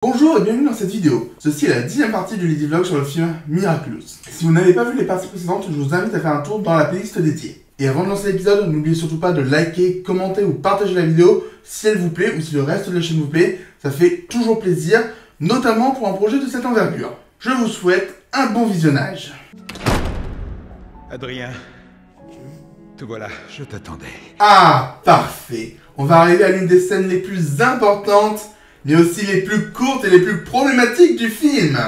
Bonjour et bienvenue dans cette vidéo. Ceci est la 10e partie du Lady Vlog sur le film Miraculous. Si vous n'avez pas vu les parties précédentes, je vous invite à faire un tour dans la playlist dédiée. Et avant de lancer l'épisode, n'oubliez surtout pas de liker, commenter ou partager la vidéo si elle vous plaît ou si le reste de la chaîne vous plaît. Ça fait toujours plaisir, notamment pour un projet de cette envergure. Je vous souhaite un bon visionnage. Adrien, te voilà, je t'attendais. Ah, parfait. On va arriver à l'une des scènes les plus importantes, mais aussi les plus courtes et les plus problématiques du film.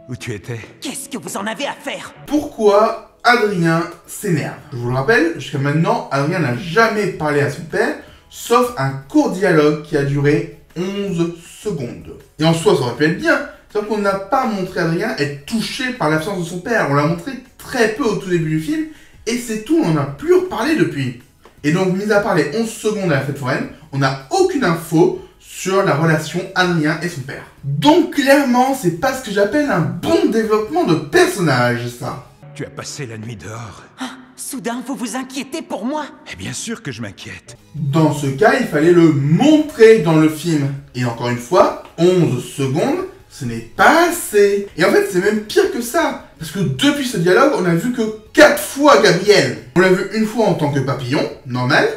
Où tu étais? Qu'est-ce que vous en avez à faire? Pourquoi Adrien s'énerve? Je vous le rappelle, jusqu'à maintenant, Adrien n'a jamais parlé à son père, sauf un court dialogue qui a duré 11 secondes. Et en soi, ça aurait pu être bien, sauf qu'on n'a pas montré Adrien être touché par l'absence de son père. On l'a montré très peu au tout début du film, et c'est tout, on n'en a plus reparlé depuis. Et donc, mis à part les 11 secondes à la fête foraine, on n'a aucune info sur la relation Adrien et son père. Donc clairement, c'est pas ce que j'appelle un bon développement de personnage, ça. Tu as passé la nuit dehors. Ah, soudain, vous vous inquiétez pour moi? Et bien sûr que je m'inquiète. Dans ce cas, il fallait le montrer dans le film. Et encore une fois, 11 secondes, ce n'est pas assez. Et en fait, c'est même pire que ça. Parce que depuis ce dialogue, on a vu que 4 fois Gabriel. On l'a vu une fois en tant que papillon, normal.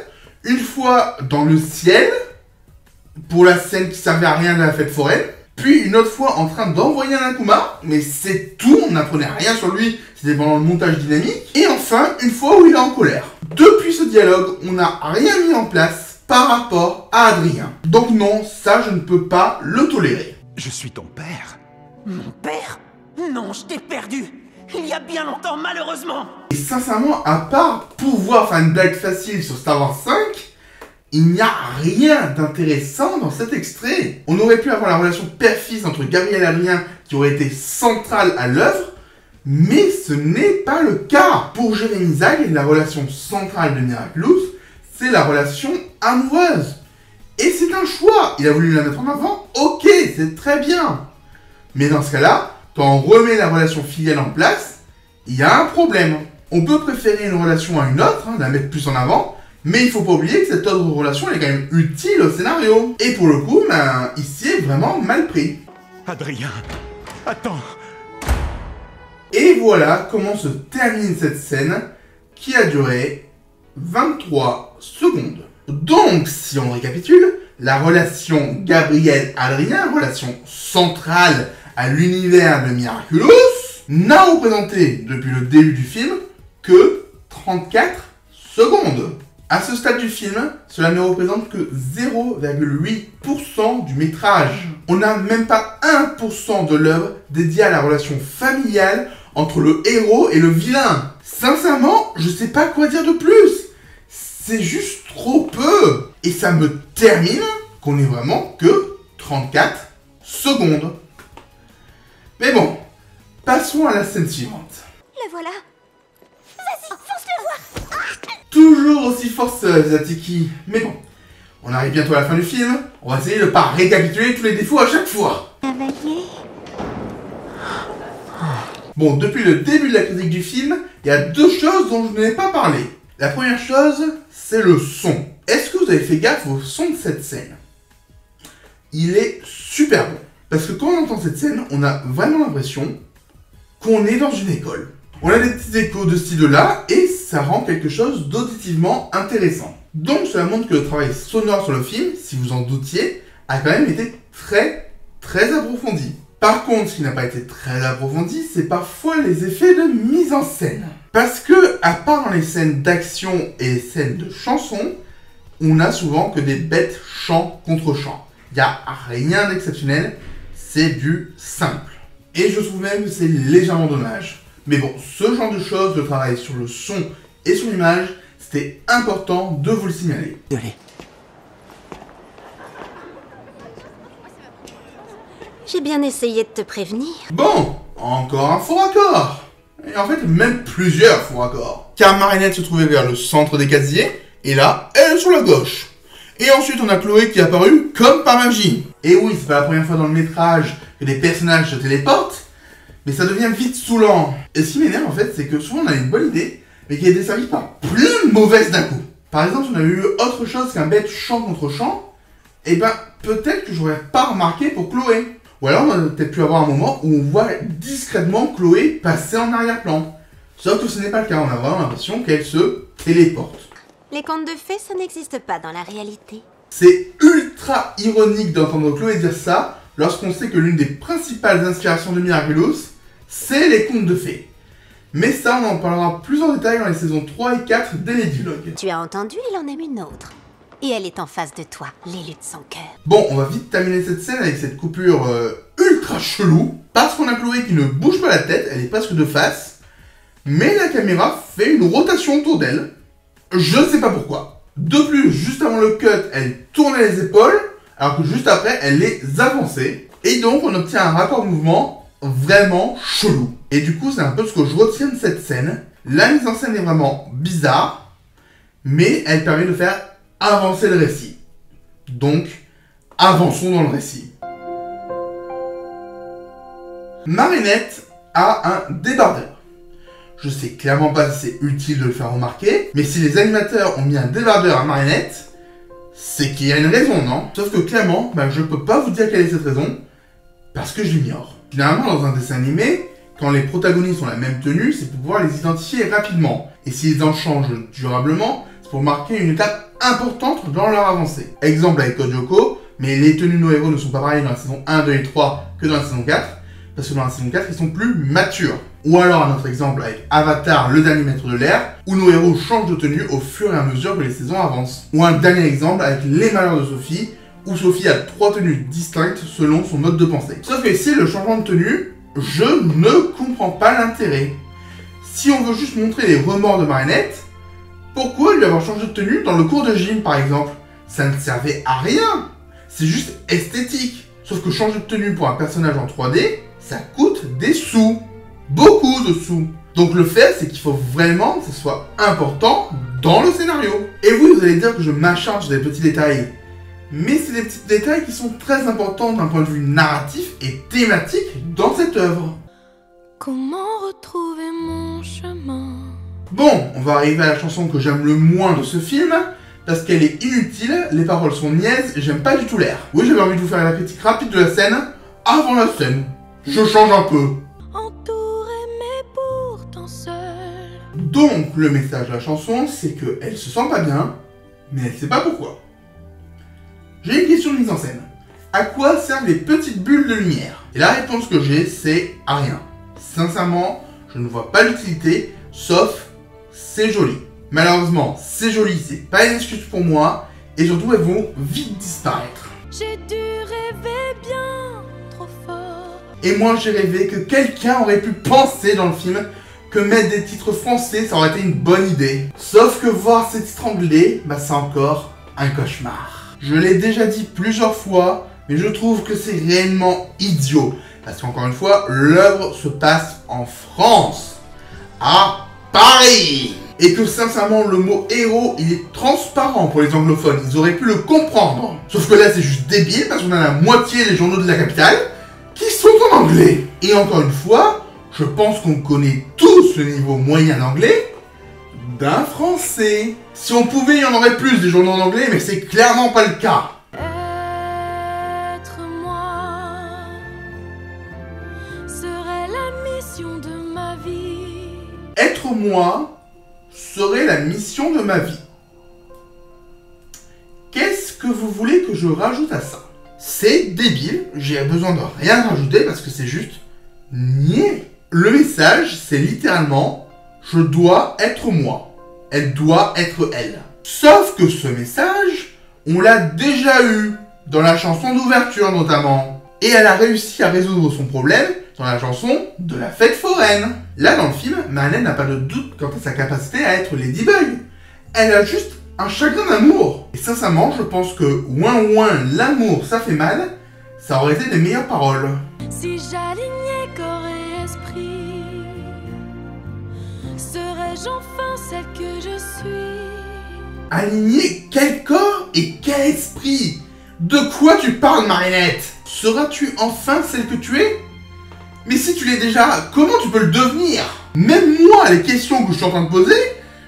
Une fois dans le ciel, pour la scène qui servait à rien de la fête foraine. Puis une autre fois en train d'envoyer un Akuma, mais c'est tout, on n'apprenait rien sur lui, c'était pendant le montage dynamique. Et enfin, une fois où il est en colère. Depuis ce dialogue, on n'a rien mis en place par rapport à Adrien. Donc non, ça je ne peux pas le tolérer. Je suis ton père. Mon père? Non, je t'ai perdu. Il y a bien longtemps, malheureusement. Et sincèrement, à part pouvoir faire une blague facile sur Star Wars 5, il n'y a rien d'intéressant dans cet extrait. On aurait pu avoir la relation père-fils entre Gabriel et Adrien qui aurait été centrale à l'œuvre, mais ce n'est pas le cas. Pour Jérémy Zag, la relation centrale de Miraculous, c'est la relation amoureuse. Et c'est un choix. Il a voulu la mettre en avant, ok, c'est très bien. Mais dans ce cas-là, quand on remet la relation filiale en place, il y a un problème. On peut préférer une relation à une autre, la mettre plus en avant, mais il faut pas oublier que cette autre relation elle est quand même utile au scénario. Et pour le coup, ici est vraiment mal pris. Adrien, attends. Et voilà comment se termine cette scène qui a duré 23 secondes. Donc, si on récapitule, la relation Gabriel-Adrien, relation centrale à l'univers de Miraculous, n'a représenté depuis le début du film que 34 secondes. À ce stade du film, cela ne représente que 0,8% du métrage. On n'a même pas 1% de l'œuvre dédiée à la relation familiale entre le héros et le vilain. Sincèrement, je sais pas quoi dire de plus. C'est juste trop peu. Et ça me termine qu'on n'ait vraiment que 34 secondes. Mais bon, passons à la scène suivante. Le voilà. Vas-y, fonce-le voir. Toujours aussi forceuse, Zatiki. Mais bon, on arrive bientôt à la fin du film. On va essayer de ne pas récapituler tous les défauts à chaque fois. Bon, depuis le début de la critique du film, il y a deux choses dont je n'ai pas parlé. La première chose, c'est le son. Est-ce que vous avez fait gaffe au son de cette scène? Il est super bon. Parce que quand on entend cette scène, on a vraiment l'impression qu'on est dans une école. On a des petits échos de ce style-là et ça rend quelque chose d'auditivement intéressant. Donc cela montre que le travail sonore sur le film, si vous en doutiez, a quand même été très approfondi. Par contre, ce qui n'a pas été très approfondi, c'est parfois les effets de mise en scène. Parce que, à part dans les scènes d'action et les scènes de chansons, on a souvent que des bêtes chant contre chant. Il n'y a rien d'exceptionnel, c'est du simple. Et je trouve même que c'est légèrement dommage. Mais bon, ce genre de choses, de travail sur le son et sur l'image, c'était important de vous le signaler. Désolé. J'ai bien essayé de te prévenir. Bon, encore un faux raccord. Et en fait, même plusieurs faux raccords. Car Marinette se trouvait vers le centre des casiers, et là, elle est sur la gauche. Et ensuite, on a Chloé qui est apparue comme par magie. Et oui, c'est pas la première fois dans le métrage que des personnages se téléportent, mais ça devient vite saoulant. Et ce qui m'énerve en fait, c'est que souvent on a une bonne idée, mais qui est desservie par plein de mauvaises d'un coup. Par exemple, si on avait eu autre chose qu'un bête chant contre chant, Eh ben, peut-être que j'aurais pas remarqué pour Chloé. Ou alors, on aurait peut-être pu avoir un moment où on voit discrètement Chloé passer en arrière-plan. Sauf que ce n'est pas le cas, on a vraiment l'impression qu'elle se téléporte. Les contes de fées, ça n'existe pas dans la réalité. C'est ultra ironique d'entendre Chloé dire ça lorsqu'on sait que l'une des principales inspirations de Miraculous, c'est les contes de fées. Mais ça, on en parlera plus en détail dans les saisons 3 et 4 des Ladyvlog. Tu as entendu, il en aime une autre. Et elle est en face de toi, l'élu de son cœur. Bon, on va vite terminer cette scène avec cette coupure ultra chelou. Parce qu'on a Chloé qui ne bouge pas la tête, elle est presque de face. Mais la caméra fait une rotation autour d'elle. Je sais pas pourquoi. De plus, juste avant le cut, elle tournait les épaules, alors que juste après, elle les avançait. Et donc, on obtient un rapport de mouvement vraiment chelou. Et du coup, c'est un peu ce que je retiens de cette scène. La mise en scène est vraiment bizarre, mais elle permet de faire avancer le récit. Donc, avançons dans le récit. Marinette a un débardeur. Je sais clairement pas si c'est utile de le faire remarquer, mais si les animateurs ont mis un débardeur à Marinette, c'est qu'il y a une raison, non? Sauf que clairement, je peux pas vous dire quelle est cette raison, parce que je l'ignore. Généralement, dans un dessin animé, quand les protagonistes ont la même tenue, c'est pour pouvoir les identifier rapidement. Et s'ils en changent durablement, c'est pour marquer une étape importante dans leur avancée. Exemple avec Code Lyoko, mais les tenues de nos héros ne sont pas pareilles dans la saison 1, 2 et 3 que dans la saison 4, parce que dans la saison 4, ils sont plus matures. Ou alors un autre exemple avec Avatar, le dernier maître de l'air, où nos héros changent de tenue au fur et à mesure que les saisons avancent. Ou un dernier exemple avec Les Malheurs de Sophie, où Sophie a 3 tenues distinctes selon son mode de pensée. Sauf que ici, le changement de tenue, je ne comprends pas l'intérêt. Si on veut juste montrer les remords de Marinette, pourquoi lui avoir changé de tenue dans le cours de gym par exemple? Ça ne servait à rien. C'est juste esthétique. Sauf que changer de tenue pour un personnage en 3D, ça coûte des sous. Beaucoup de sous. Donc le fait, c'est qu'il faut vraiment que ce soit important dans le scénario. Et oui, vous allez dire que je m'acharne sur des petits détails. Mais c'est des petits détails qui sont très importants d'un point de vue narratif et thématique dans cette œuvre. Comment retrouver mon chemin? Bon, on va arriver à la chanson que j'aime le moins de ce film, parce qu'elle est inutile, les paroles sont niaises et j'aime pas du tout l'air. Oui, j'avais envie de vous faire la critique rapide de la scène, avant la scène. Je change un peu. Entouré mais pourtant seul. Donc, le message de la chanson, c'est qu'elle se sent pas bien, mais elle sait pas pourquoi. J'ai une question de mise en scène. À quoi servent les petites bulles de lumière? Et la réponse que j'ai, c'est à rien. Sincèrement, je ne vois pas l'utilité, sauf c'est joli. Malheureusement, c'est joli, c'est pas une excuse pour moi, et surtout elles vont vite disparaître. J'ai dû rêver bien trop fort. Et moi j'ai rêvé que quelqu'un aurait pu penser dans le film que mettre des titres français ça aurait été une bonne idée. Sauf que voir ces titres anglais, c'est encore un cauchemar. Je l'ai déjà dit plusieurs fois, mais je trouve que c'est réellement idiot. Parce qu'encore une fois, l'œuvre se passe en France, à Paris. Et que sincèrement, le mot héros, il est transparent pour les anglophones. Ils auraient pu le comprendre. Sauf que là, c'est juste débile parce qu'on a la moitié des journaux de la capitale qui sont en anglais. Et encore une fois, je pense qu'on connaît tous le niveau moyen d'anglais d'un français. Si on pouvait, il y en aurait plus des journaux en anglais, mais c'est clairement pas le cas. Être moi serait la mission de ma vie. Être moi serait la mission de ma vie. Qu'est-ce que vous voulez que je rajoute à ça? C'est débile, j'ai besoin de rien rajouter parce que c'est juste niais. Le message, c'est littéralement « Je dois être moi, elle doit être elle ». Sauf que ce message, on l'a déjà eu, dans la chanson d'ouverture notamment. Et elle a réussi à résoudre son problème dans la chanson de la fête foraine. Là, dans le film, Marinette n'a pas de doute quant à sa capacité à être Ladybug. Elle a juste un chagrin d'amour. Et sincèrement, je pense que ouin ouin, l'amour, ça fait mal, ça aurait été des meilleures paroles. Si j'alignais corps et esprit, serais-je enfin celle que je suis? Aligner quel corps et quel esprit? De quoi tu parles, Marinette? Seras-tu enfin celle que tu es? Mais si tu l'es déjà, comment tu peux le devenir? Même moi, les questions que je suis en train de poser,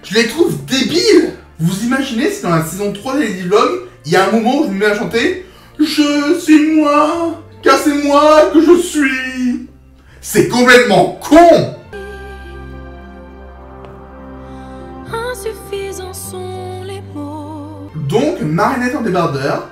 je les trouve débiles. Vous imaginez si dans la saison 3 des Ladyvlog, il y a un moment où je me mets à chanter Je suis moi, car c'est moi que je suis. C'est complètement con. Insuffisants sont les mots. Donc, Marinette en débardeur,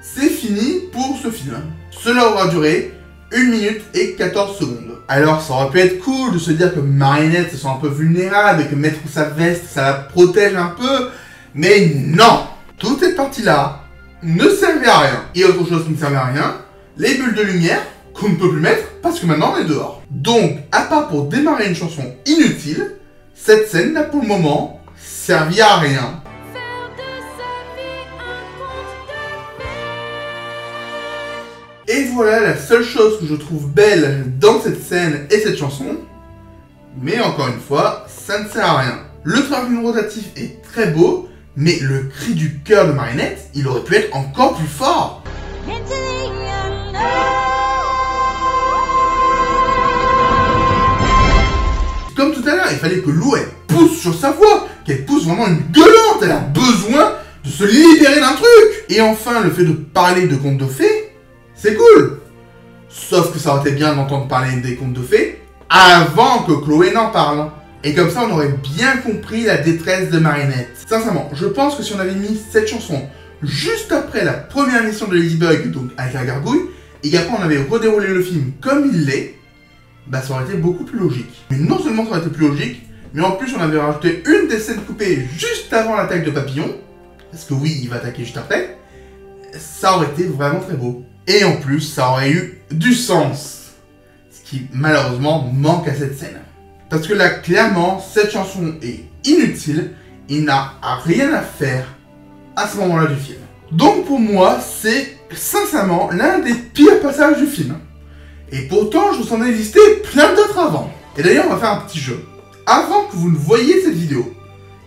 c'est fini pour ce film. Cela aura duré 1 minute et 14 secondes. Alors, ça aurait pu être cool de se dire que Marinette se sent un peu vulnérable et que mettre sa veste, ça la protège un peu. Mais non! Toute cette partie-là ne servait à rien. Et autre chose qui ne servait à rien, les bulles de lumière qu'on ne peut plus mettre parce que maintenant on est dehors. Donc, à part pour démarrer une chanson inutile, cette scène n'a pour le moment servi à rien. Faire de sa vie un conte de Et voilà la seule chose que je trouve belle dans cette scène et cette chanson. Mais encore une fois, ça ne sert à rien. Le travelling rotatif est très beau, mais le cri du cœur de Marinette, il aurait pu être encore plus fort. Comme tout à l'heure, il fallait que Lou elle pousse sur sa voix, qu'elle pousse vraiment une gueulante, elle a besoin de se libérer d'un truc. Et enfin, le fait de parler de contes de fées, c'est cool. Sauf que ça aurait été bien d'entendre parler des contes de fées avant que Chloé n'en parle. Et comme ça, on aurait bien compris la détresse de Marinette. Sincèrement, je pense que si on avait mis cette chanson juste après la première mission de Ladybug, donc avec la gargouille, et qu'après on avait redéroulé le film comme il l'est, bah ça aurait été beaucoup plus logique. Mais non seulement ça aurait été plus logique, mais en plus on avait rajouté une des scènes coupées juste avant l'attaque de Papillon, parce que oui, il va attaquer juste après, ça aurait été vraiment très beau. Et en plus, ça aurait eu du sens, ce qui malheureusement manque à cette scène. Parce que là, clairement, cette chanson est inutile, il n'a rien à faire à ce moment-là du film. Donc pour moi, c'est sincèrement l'un des pires passages du film. Et pourtant, je vous en ai listé plein d'autres avant. Et d'ailleurs, on va faire un petit jeu. Avant que vous ne voyiez cette vidéo,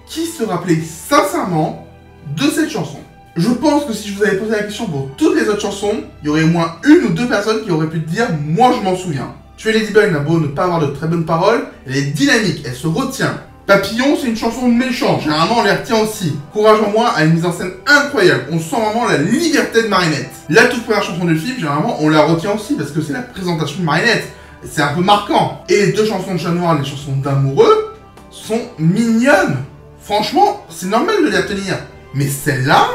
qui se rappelait sincèrement de cette chanson? Je pense que si je vous avais posé la question pour toutes les autres chansons, il y aurait au moins 1 ou 2 personnes qui auraient pu dire « Moi, je m'en souviens ». Tuer Ladybug n'a beau ne pas avoir de très bonnes paroles, elle est dynamique, elle se retient. Papillon, c'est une chanson méchante, généralement on les retient aussi. Courage en moi a une mise en scène incroyable, on sent vraiment la liberté de Marinette. La toute première chanson du film, généralement on la retient aussi parce que c'est la présentation de Marinette. C'est un peu marquant. Et les 2 chansons de Chat Noir, les chansons d'amoureux, sont mignonnes. Franchement, c'est normal de les retenir. Mais celle-là,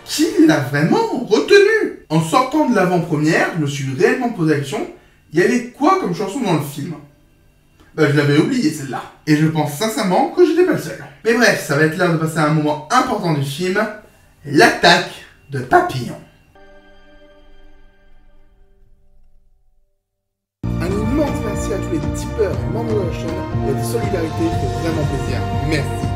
qui l'a vraiment retenue? En sortant de l'avant-première, je me suis réellement posé la question, il y avait quoi comme chanson dans le film? Bah je l'avais oublié celle-là. Et je pense sincèrement que j'étais pas le seul. Mais bref, ça va être l'heure de passer à un moment important du film, l'attaque de Papillon. Un immense merci à tous les tipeurs et membres de la chaîne. Votre solidarité fait vraiment plaisir. Merci.